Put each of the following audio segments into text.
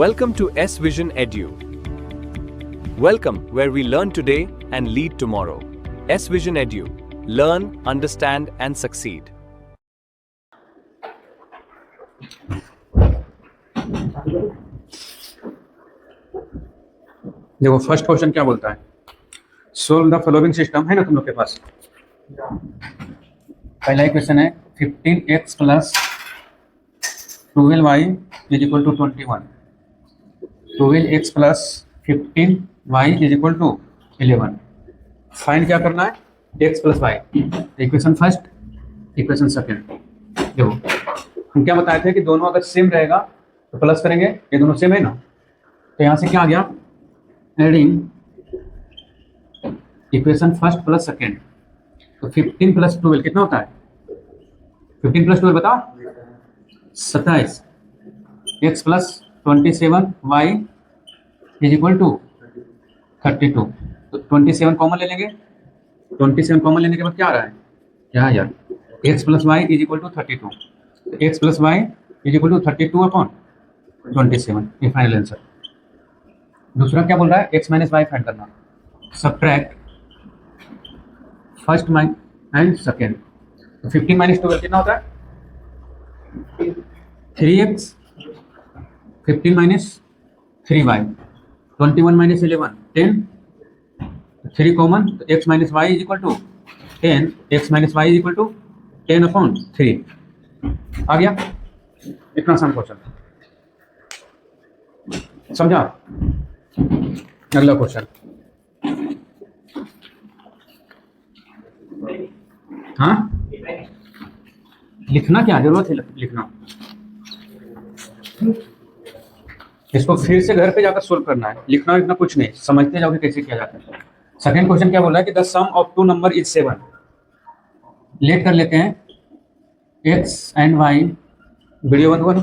Welcome to S Vision Edu. Welcome where we learn today and lead tomorrow. S Vision Edu. Learn, understand and succeed. देखो first question क्या बोलता है, solve the following system है ना तुम लोग के पास। पहला क्वेश्चन है 15x plus 12y is equal to 21। 12x plus 15y is equal to 11। Find क्या करना है, x plus y। Equation first, equation second. देखो हम क्या बताए थे कि दोनों अगर सेम रहेगा तो प्लस करेंगे, ये दोनों सेम है ना, तो यहाँ से क्या आ गया, adding equation first plus second. तो 15 प्लस 12 कितना होता है, 15 प्लस 12 बता, 27। x plus 27y is equal to 32। तो 27 कॉमन ले लेंगे, 27 कॉमन लेने के बाद क्या आ रहा है यहाँ यार, x plus y is equal to 32। X plus y is equal to 32 upon 27, ये फाइनल आंसर। दूसरा क्या बोल रहा है, x माइनस वाई फाइंड करना। Subtract first and second. तो 15 माइनस 12 कितना होता है, 3x। 15 minus 3y, 21 minus 11 10। 3 common, तो x minus y is equal to 10। x minus y is equal to 10 upon 3 आ गया। इतना आसान क्वेश्चन समझा। अगला क्वेश्चन, हाँ लिखना क्या जरूरत है लिखना, इसको फिर से घर पे जाकर सोल्व करना है, लिखना इतना कुछ नहीं, समझते जाओगे कैसे किया जाता है। सेकंड क्वेश्चन क्या बोल रहा है कि the sum of two number is 7। Let कर लेते हैं x एंड y। वीडियो बंद करो।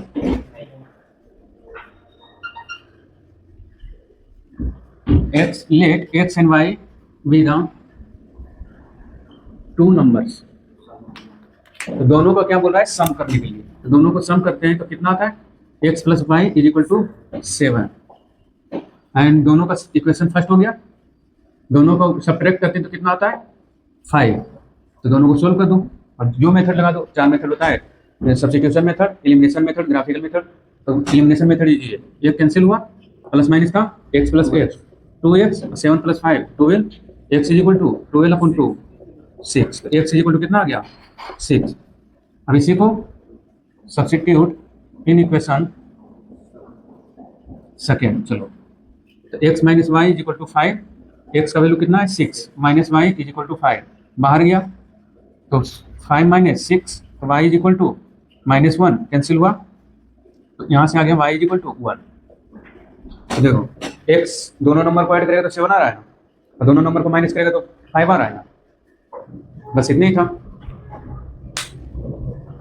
Let x and y be the two numbers. तो दोनों का क्या बोल रहा है, सम करने के लिए। तो दोनों को सम करते हैं तो कितना आता है, x plus y is equal to 7। And दोनों का इक्वेशन फर्स्ट हो गया, दोनों को सब्ट्रैक्ट करते हैं तो कितना आता है 5। तो दोनों को सोल्व कर दो और जो मेथड लगा दो, 4 मेथड होता है, substitution method, elimination method, graphical method. तो एलिमिनेशन मेथड लीजिए, ये कैंसिल हुआ, प्लस माइनस का x प्लस x 2x 7 प्लस 5 12, x is equal to 12 upon 2 6। तो x इज इक्वल टू कितना आ गया 6। अब इसी को सब्स्टिट्यूट इन इक्वेशन सेकेंड। चलो तो x minus y is equal to 5, x का वैल्यू कितना है 6, minus y is equal to 5 बाहर गया, तो 5 माइनस 6, तो y is equal to -1 cancel हुआ, तो यहाँ से आ गया y इज इक्वल टू 1। तो देखो x दोनों नंबर को ऐड करेगा तो 7 आ रहा है, और दोनों नंबर को माइनस करेगा तो 5 आ रहा है। बस इतना ही था,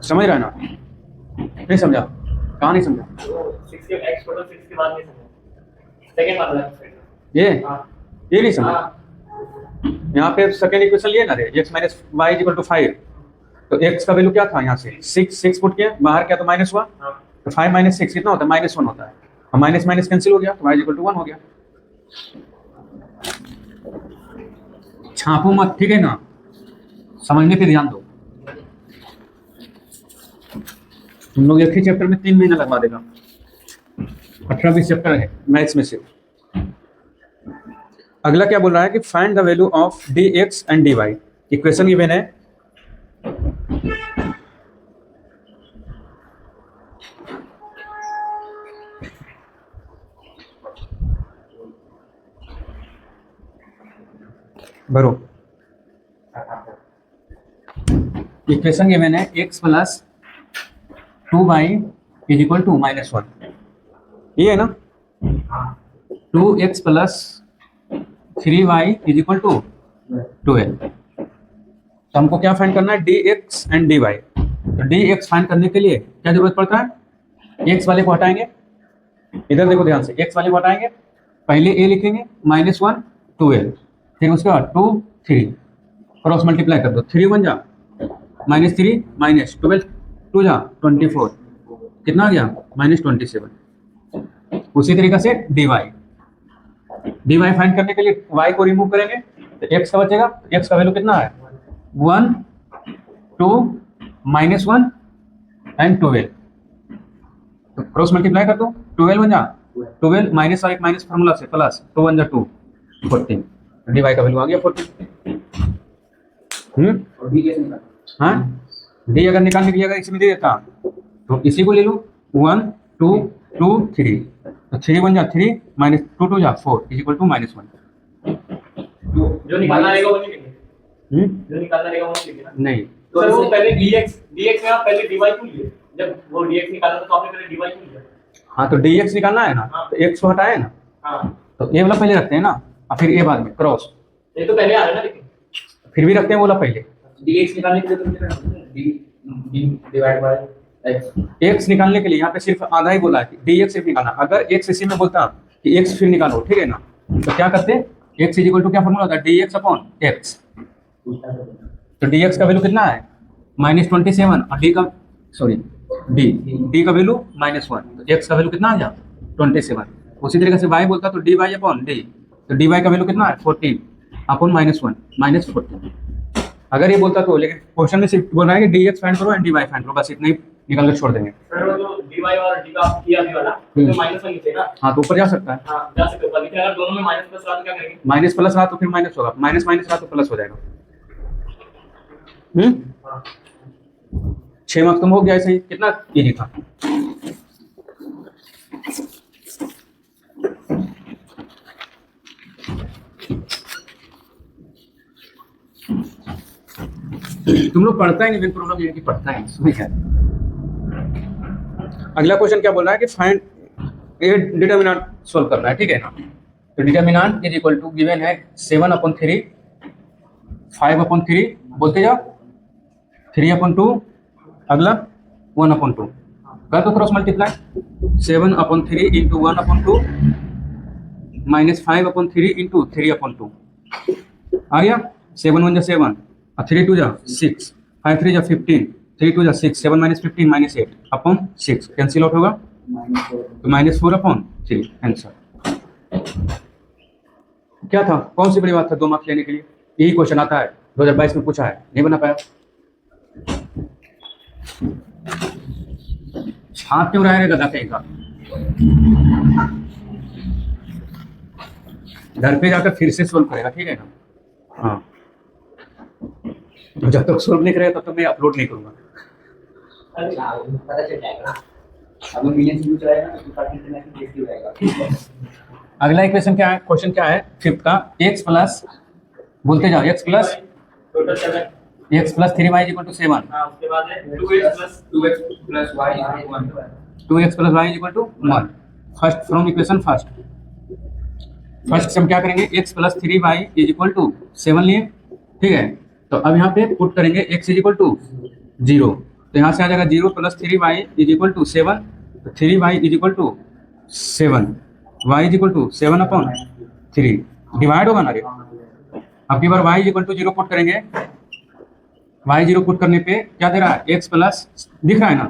समझ रहा है ना, नहीं समझा, कहाँ नहीं समझा, ये नहीं समझा। यहाँ पे सेकेंड इक्वेशन लिए ना रे, x minus y is equal to 5। तो x का वैल्यू क्या था यहाँ से 6 पुट किया, बाहर क्या तो माइनस हुआ, तो 5 माइनस 6 कितना होता है -1 होता है, और माइनस माइनस कैंसिल हो गया, तो y इज इक्वल टू 1 हो गया। छापो मत, ठीक है ना, समझने पे ध्यान दो। तुम लोग एक ही चैप्टर में 3 महीना लगवा देगा, 18-20 चैप्टर है मैथ्स में से। अगला क्या बोल रहा है कि find the value of dx and dy। Equation given है, भरो। इक्वेशन गिवन है x plus 2y is equal to -1, ये है ना, 2x plus 3y is equal to 12। तो हमको क्या फाइंड करना है, dx एंड dy। तो dx फाइंड करने के लिए क्या जरूरत पड़ता है, x वाले को हटाएंगे, इधर देखो ध्यान से, x वाले को हटाएंगे, पहले a लिखेंगे -1 12, फिर उसके बाद 2 3, क्रॉस मल्टीप्लाई कर दो, 3 1 जा -3 -12 2 जा 24, कितना आ गया -27। उसी तरीके से dy फाइंड करने के लिए y को रिमूव करेंगे तो x का बचेगा। x का वैल्यू कितना है 1 2 -1 एंड 12। तो क्रॉस मल्टीप्लाई कर दो 12 बन जा 12 माइनस और एक माइनस फार्मूला से प्लस 2 1 जा 2 14 dy का वैल्यू आ गया 14। और डी कैसे निकालना? हाँ डी अगर निकालने के लिए अगर इसमें दे देता तो इसी को ले लो 1 2 2 3 तो 3 1 जा 3 माइनस 2 2 जा 4 इज इक्वल टू -1। जो निकालना रहेगा वो नहीं लिखेंगे। हम्म जो निकालना रहेगा वो नहीं लिखेंगे ना। नहीं तो सर वो पहले dx में आप पहले dy को लिए। जब वो dx निकालना था तो आपने पहले dy को लिया। हाँ तो dx निकालना है ना हाँ। तो x को हटाए ना हाँ तो ये वाला पहले रखते हैं ना और फिर ये बाद में क्रॉस ये तो पहले आ रहा है ना लेकिन फिर भी रखते हैं वो वाला पहले। dx निकालने के लिए तो मुझे d divide by x। x निकालने के लिए यहाँ पे सिर्फ आधा ही बोला है कि dx सिर्फ निकालना। अगर x इसी में बोलता कि x फिर निकालो ठीक है ना तो क्या करते x इज इक्वल टू क्या फॉर्मूला होता है dx अपॉन x। तो dx का वैल्यू कितना है -27 और d का सॉरी d का वैल्यू -1 तो x का वैल्यू कितना आ गया 27। उसी तरीके से y बोलता तो dy अपॉन d तो dy का वैल्यू कितना है 14 अपॉन -1 -14। अगर ये बोलता तो लेकिन क्वेश्चन में सिर्फ बोल रहा है कि dx फाइंड करो एंड dy फाइंड करो बस इतना ही निकाल कर छोड़ देंगे। सर वो जो dy और d का किया भी वाला तो माइनस वाली थे ना। हाँ तो ऊपर जा सकता है हाँ जा सकते हो लेकिन अगर दोनों में माइनस प्लस रहा तो क्या करेंगे? माइनस प्लस रहा तो फिर माइनस होगा माइनस माइनस रहा तो प्लस हो जाएगा। 6 मार्क्स तुम हो गया ऐसे ही कितना इजी था। तुम लोग पढ़ता ही नहीं विन प्रॉब्लम ये कि पढ़ता है इसमें क्या। अगला क्वेश्चन क्या बोल रहा है कि फाइंड ये डिटर्मिनेंट सॉल्व करना है ठीक है ना। तो determinant is equal to given है 7/3 5/3 बोलते जाओ 3/2 अगला 1/2 कर दो cross multiply 7/3 into 1/2 minus 5/3 into 3/2 आ गया 7 1 जा 7 और 3 2 जा 6 5 3 जा 15 3 2 जा 6 7 - 15 -8 अपॉन 6 कैंसिल आउट होगा तो -4/3 आंसर। क्या था कौन सी बड़ी बात था 2 मार्क्स लेने के लिए। यही क्वेश्चन आता है 2022 में पूछा है नहीं बना पाया। हाथ क्यों रहा है गधा कहीं का। घर पे जाकर फिर से सोल्व करेगा ठीक है ना। हाँ जब तक सोल्व नहीं करेगा तब तक मैं अपलोड नहीं करूंगा। पता चल जाएगा अब मिलियन से चलाएगा तो काफी इंटरनेशनल टेस्ट हो जाएगा। अगला इक्वेशन क्या है क्वेश्चन क्या है 5th का x प्लस बोलते जाओ x plus total 7 x plus 3y equal to 7 हां उसके बाद है 2x plus y equal to 1 2x plus y equal to 1 first from equation first से हम क्या करेंगे x plus 3y is equal to 7 लिए ठीक है। तो अब यहाँ पे पुट करेंगे x इज इक्वल टू 0 तो यहाँ से आ जाएगा 0 plus 3y is equal to 7 तो 3y is equal to 7 y is equal to 7/3 divide होगा ना रे। अब की बार y is equal to 0 put करेंगे y 0 पुट करने पे क्या दे रहा है x प्लस दिख रहा है ना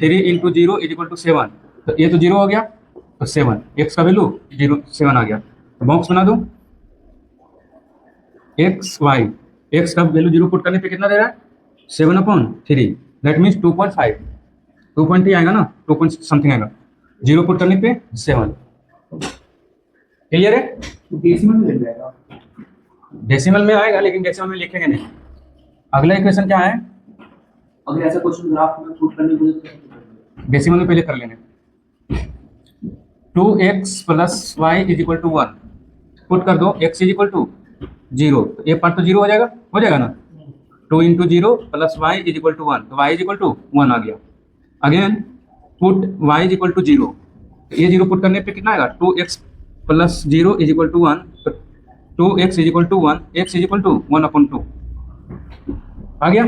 3 इंटू 0 इज इक्वल टू 7 तो ये तो 0 हो गया तो 7 x का वैल्यू 0 7 आ गया तो बॉक्स बना दो x का वैल्यू 0 पुट करने पे कितना दे रहा है 7/3 दैट मीन्स 2.5 2.3 आएगा ना 2 पॉइंट समथिंग आएगा 0 पुट करने पे 7 क्लियर है। डेसिमल में मिल जाएगा। डेसिमल में आएगा लेकिन डेसिमल में लिखेंगे नहीं। अगला इक्वेशन क्या है अगर ऐसा क्वेश्चन ग्राफ में पुट करने को तो डेसिमल में पहले कर लेंगे 2x plus y is equal to 1 put कर दो x इज इक्वल टू 0 तो ये पार्ट तो 0 हो जाएगा ना 2 into 0 plus y is equal to 1 तो y इज इक्वल टू 1 आ गया। Again put y is equal to 0 तो ये 0 पुट करने पे कितना आएगा 2x plus 0 is equal to 1 तो 2x is equal to 1 x is equal to 1/2 आ गया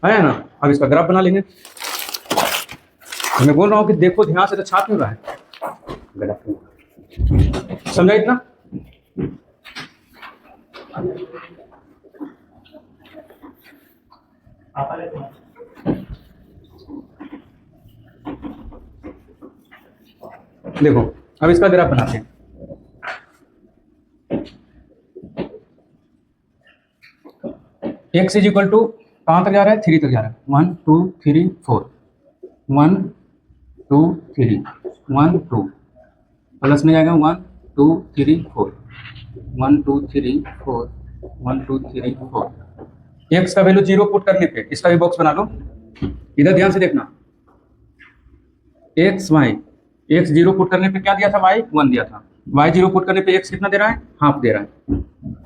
आया ना। अब इसका ग्राफ बना लेंगे। मैं बोल रहा हूँ कि देखो ध्यान से तो छाप क्यों रहा है समझा इतना। देखो अब इसका ग्राफ बनाते हैं। x इज इक्वल टू कहाँ तक जा रहा है, 3 तक जा रहा है, 1 2 3 4, 1 2 3 1 2, प्लस में जाएगा 1 2 3 4, 1 2 3 4, 1 2 3 4। x का वैल्यू 0 पुट करने पे इसका भी बॉक्स बना लो। इधर ध्यान से देखना, x y, x 0 पुट करने पे क्या दिया था, y 1 दिया था, y 0 पुट करने पे x कितना दे रहा है, हाफ दे रहा है।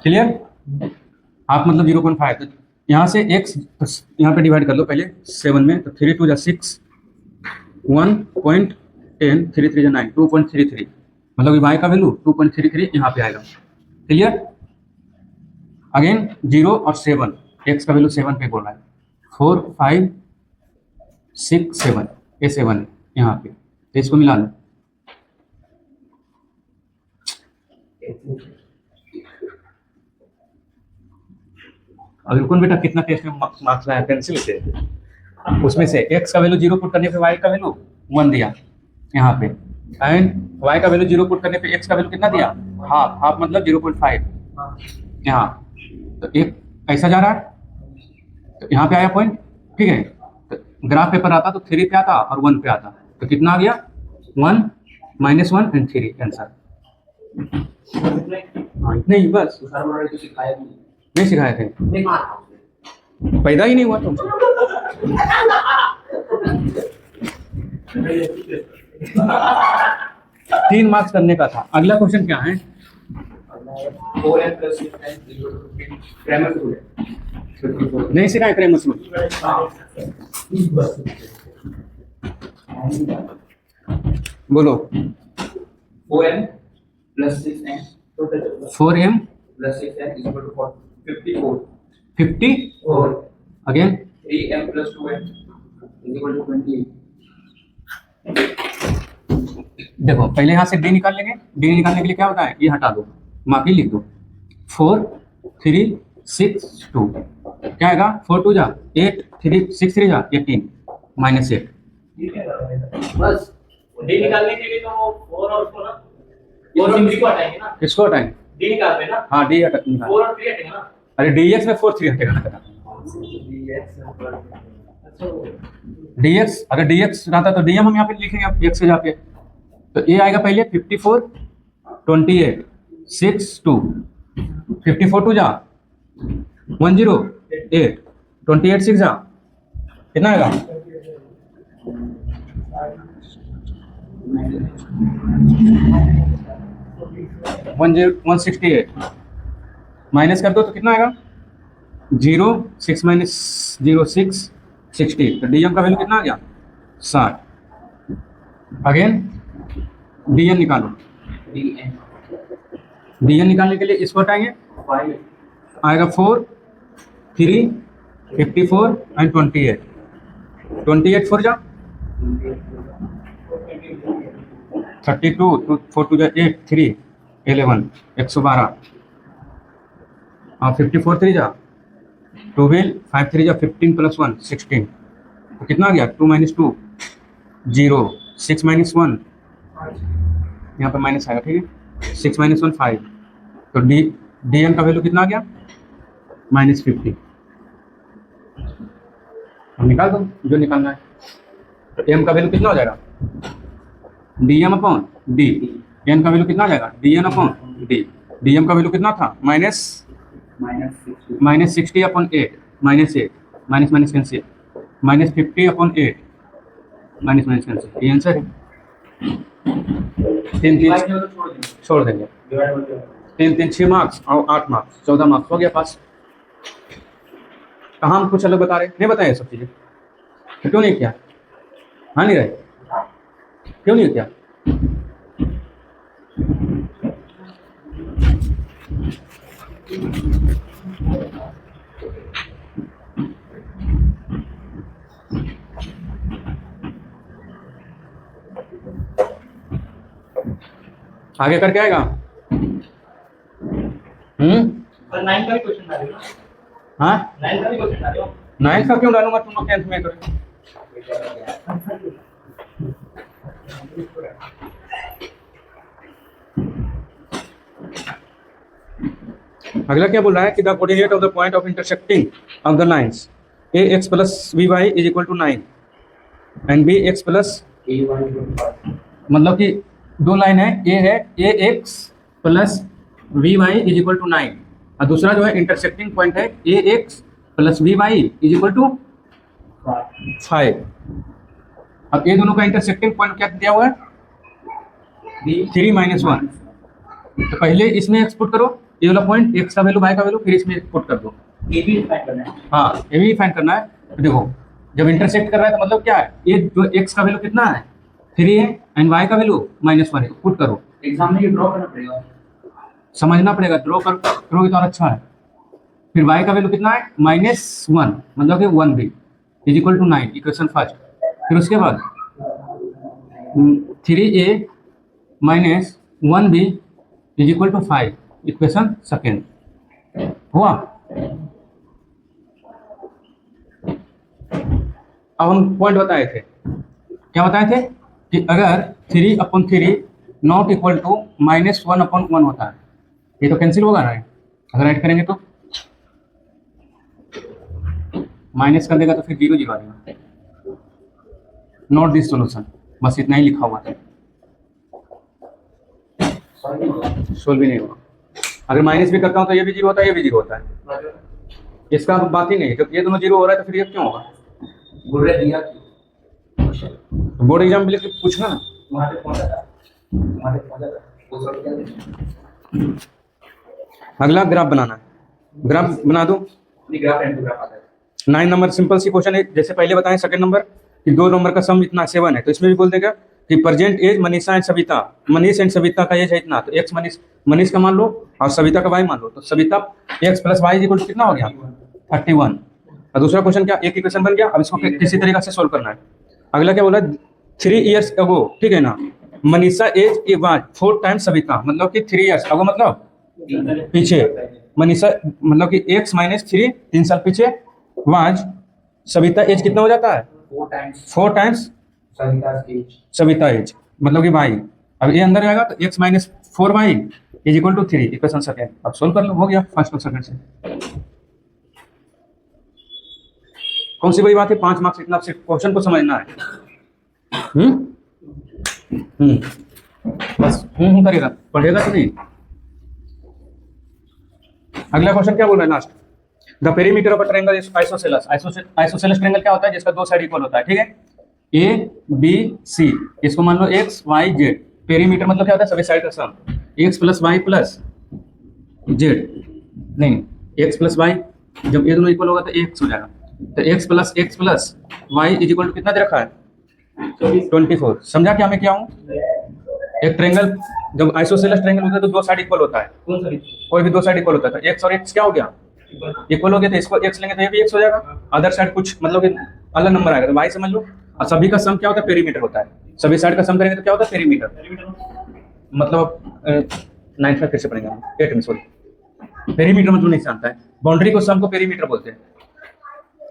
क्लियर, हाफ मतलब 0.5। तो यहाँ से x यहाँ पे डिवाइड कर लो पहले 7 में, तो 3 2 6, 1.10, 3 3 9, 2.33, मतलब y का वैल्यू 2.33 यहाँ पे आएगा। क्लियर, अगेन 0 और 7, x का वैल्यू 7 पे बोल रहा है, 4 5 6 7, ये 7 है यहाँ पे, तो इसको मिला लो। अभी कौन बेटा कितना टेस्ट में मार्क्स लाया पेंसिल से, उसमें से x का वैल्यू 0 पुट करने पे y का वैल्यू 1 दिया यहाँ पे, एंड y का वैल्यू 0 पुट करने पे x का वैल्यू कितना दिया, हाफ, हाफ मतलब 0.5 यहाँ। तो एक ऐसा जा रहा है, तो यहाँ पे आया पॉइंट, ठीक है। तो ग्राफ पेपर आता तो 3 पे आता और 1 पे आता, तो कितना आ गया, 1 -1 एंड 3 आंसर। हाँ इतने ही बस, नहीं सिखाए थे, पैदा ही नहीं हुआ तुम। 3 मार्क्स करने का था। अगला क्वेश्चन क्या है, 4n + 6n = 15 ग्रामर रूल है। नहीं सिखाए क्रैमर्स रूल, बोलो। 4n + 6n 4m + 6n = 54 50 again 3m + 2n = 28। देखो पहले यहाँ से d निकाल लेंगे, d निकालने के लिए क्या होता है, ये हटा दो, माफी लिख दो, 4 3 6 2, क्या आएगा, 4 2 जा 8, 3 6 3 जा 18 -8। बस d निकालने के लिए तो 4 और उसको ना 4 और 3 को हटाएंगे ना, किसको हटाएंगे, d निकालते हैं ना, हाँ d हटा निकाल, 4 और 3 हटेंगे ना। अरे dx में 4 3 हटेगा ना, dx अगर dx रहता तो dm हम यहाँ पे लिखेंगे, अब x से जाके, तो ये आएगा पहले 54 28 6 2, 54 2 जा 108, 28 6 जा कितना आएगा, 168, माइनस कर दो तो कितना आएगा, 0 6 - 0 6 60, तो डीएम का वैल्यू कितना आ गया, 60। अगेन डीएन निकालो, डीएन निकालने के लिए इसको हटाएंगे, आएगा 4 3 54 एंड 28, 28 4 जा 32, 4 2 8 3 11 112, और 54 3 जा 12, 5 3 जा 15 + 1 16, तो कितना आ गया, 2 - 2 0, 6 - 1 यहाँ पे माइनस आएगा, ठीक है, 6 - 1 5, तो डी एम का वैल्यू कितना आ गया, -50। हम निकाल दो जो निकालना है, तो एम का वैल्यू कितना हो जाएगा, D M upon D, N का वैल्यू कितना आ जाएगा, D N upon D, D M का वैल्यू कितना था, -60 upon 8, -8 minus cancel, -50 upon 8 minus cancel, ये आंसर है। 3 छोड़ देंगे, 3 6 मार्क्स और 8 मार्क्स 14 मार्क्स हो गया पास। कहाँ हम कुछ अलग बता रहे, नहीं बताए सब चीज़ें, तो क्यों नहीं किया, हाँ नहीं रहे, क्यों नहीं किया, आगे करके आएगा। पर 9 का भी क्वेश्चन डाल रहे हो ना, हाँ 9 का भी क्वेश्चन डाल रहे हो, 9 का क्यों डालूंगा, तुम लोग 10th में करो। अगला क्या बोल रहा है कि the coordinate of the point of intersecting of the lines A X plus V Y is equal to 9 and B X plus, मतलब कि दो लाइन है, ए है A X plus V Y is equal to 9 और दूसरा जो है intersecting point है A X plus V Y is equal to 5। अब ये दोनों का इंटरसेक्टिंग पॉइंट क्या दिया हुआ है 3 माइनस 1। तो पहले इसमें एक्सपुट करो ये वाला पॉइंट, एक्स का वैल्यू वाई का वैल्यू, फिर इसमें एक्सपुट कर दो। ये भी फाइंड करना है। हाँ ये भी फाइंड करना है। तो देखो जब इंटरसेक्ट कर रहा है तो मतलब क्या है, ये जो एक्स का वैल्यू कितना है 3 है एंड वाई का वैल्यू -1 है, पुट करो। एग्जाम में ये ड्रॉ करना पड़ेगा, समझना पड़ेगा, ड्रॉ करोगे तो और अच्छा है। फिर वाई का वैल्यू कितना है -1, मतलब कि 1b is equal to 9, equation first. फिर उसके बाद 3a minus 1b is equal to 5, equation second. हुआ। अब हम पॉइंट बताए थे, क्या बताए थे कि अगर 3/3 नॉट इक्वल टू -1/1 होता है, ये तो कैंसिल होगा ना, अगर ऐड करेंगे तो माइनस कर देगा तो फिर 0 0 आ जाएगा। नॉट दिस सोल्यूशन, बस इतना ही लिखा हुआ है, सोल्व भी नहीं होगा। अगर माइनस भी करता हूँ तो ये भी 0 होता है, ये भी 0 होता है, इसका बात ही नहीं। जब ये दोनों 0 हो रहा है तो फिर ये क्यों होगा? बोर्ड दिया बोर्ड एग्जाम में लेके पूछना ना। वहां पे पहुंचा था, वो सब क्या है? अगला ग्राफ बनाना है, ग्राफ बना दो। ग्राफ एंड ग्राफ आता है। 9 नंबर सिंपल सी क्वेश्चन है, जैसे पहले बताएं। सेकंड नंबर कि 2 नंबर का सम इतना 7 है, तो इसमें भी बोल देगा कि present age Manisha and Savita, Manish and Savita का एज है इतना, तो एक्स मनीष का मान लो और सविता का वाई मान लो, तो Savita x plus y equal to कितना हो गया 31। और दूसरा क्वेश्चन क्या, एक इक्वेशन बन गया। अब इसको किसी तरीके से सोल्व करना है। अगला क्या बोला 3 इयर्स अगो, ठीक है ना, Manisha age A was 4 times Savita, मतलब कि 3 इयर्स अगो मतलब पीछे, मनीषा मतलब कि x माइनस 3 3 साल पीछे, वाज सविता एज कितना हो जाता है 4 टाइम्स सविता एज, मतलब कि y। अब ये अंदर आएगा तो x minus 4y is equal to 3, equation second. अब सोल्व कर लो, हो गया फर्स्ट और सेकंड से। कौन सी बड़ी बात है, 5 मार्क्स, इतना सिर्फ क्वेश्चन को समझना है। बस करेगा, पढ़ेगा तो नहीं। अगला क्वेश्चन क्या बोल रहा है last, the perimeter of a triangle is isosceles. Isosceles triangle क्या होता है, जिसका 2 साइड इक्वल होता है, ठीक है, ए बी सी, इसको मान लो एक्स वाई जेड। पेरीमीटर मतलब क्या होता है, सभी साइड का sum, X plus Y plus Z, नहीं एक्स प्लस वाई, जब ये दोनों इक्वल होगा तो एक्स हो जाएगा, तो x plus y is equal to कितना दे रखा है 24। समझा क्या मैं क्या हूँ, एक ट्रायंगल जब आइसोसेलेस ट्रायंगल होता है तो 2 साइड इक्वल होता है, कोई भी 2 साइड इक्वल होता है, तो एक्स और एक्स क्या हो गया इक्वल हो गया, तो इसको एक्स लेंगे तो ये भी एक्स हो जाएगा, अदर साइड कुछ मतलब कि अलग नंबर आएगा तो वाई समझ लो। और सभी का सम क्या होता है, पेरीमीटर होता है, सभी साइड का सम करेंगे तो क्या होता है पेरीमीटर, मतलब 9 फिर से पढ़ेंगे 8 में, सॉरी पेरीमीटर मतलब नहीं जानता है, बाउंड्री को सम को पेरीमीटर बोलते हैं।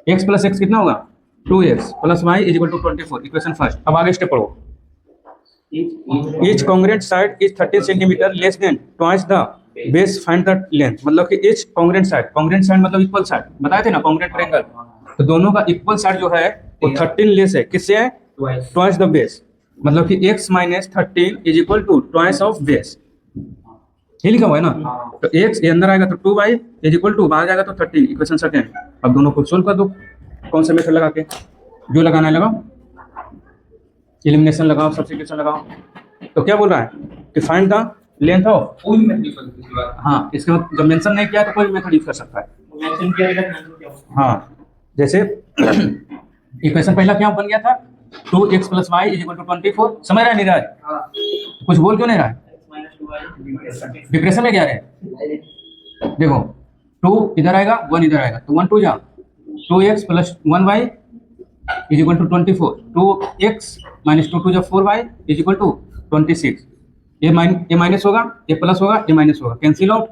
एक्स प्लस एक्स कितना होगा 2x plus y is equal to 24, equation first. अब आगे स्टेप पढ़ो, each congruent side is 30 centimeter less than twice the base, find the length, मतलब कि each congruent side मतलब इक्वल साइड बताए थे ना, congruent ट्रायंगल, तो दोनों का इक्वल साइड जो है वो 13 लेस है, किससे है ट्वाइस द बेस, मतलब कि x minus 13 is equal to twice of base, ये लिखा हुआ है ना, तो x ये अंदर आएगा तो 2y इज इक्वल टू बाहर जाएगा तो 13, इक्वेशन सेकंड। अब दोनों को सोल्व कर दो, कौन सा मेथड लगा के, जो लगाना है लगाओ, एलिमिनेशन लगाओ, सब्स्टिट्यूशन लगाओ। तो क्या बोल रहा है कि फाइंड द लेंथ ऑफ, कोई भी मेथड यूज कर सकते हैं। हाँ इसके बाद जब मेंशन नहीं किया तो कोई भी मेथड यूज कर सकता है। मेंशन किया जाएगा मेंशन क्या होगा, हाँ जैसे इक्वेशन पहला क्या बन गया था 2x plus y is equal to 24, समझ रहा है नहीं रहा है, हां कुछ बोल क्यों नहीं रहा है, डिप्रेशन में क्या रहे, देखो 2 इधर आएगा 1 इधर आएगा तो 1 2 जा 2x plus 1y is equal to 24, 2x minus 2 2 जा 4y इज इक्वल टू 26, ये माइनस होगा ये प्लस होगा ये माइनस होगा, कैंसिल आउट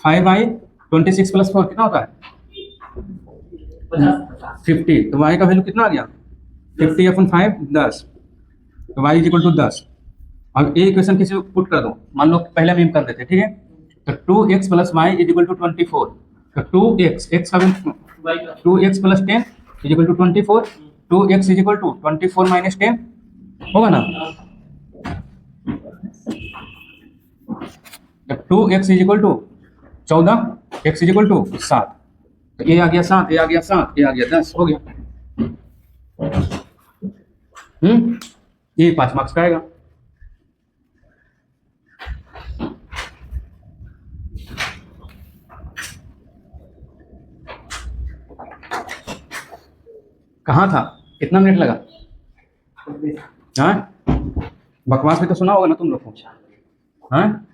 5y 26 प्लस 4 कितना होता है 50, तो y का वैल्यू कितना आ गया 50 अपन 5 10, तो y इज इक्वल टू 10। अब ये इक्वेशन किसी को पुट कर दो, मान लो पहले हम कर देते, ठीक है, तो 2x plus y is equal to 24, तो 2x x का 2x plus 10 is equal to 24, 2x is equal to 24 minus 10 होगा ना। तो 2x is equal to 14, x is equal to 7, तो ये आ गया 7, ये आ गया 7, ये आ गया 10, हो गया। ये 5 मार्क्स का आएगा। कहाँ था, कितना मिनट लगा? हाँ, बकवास भी तो सुना होगा ना तुम लोग को। हाँ,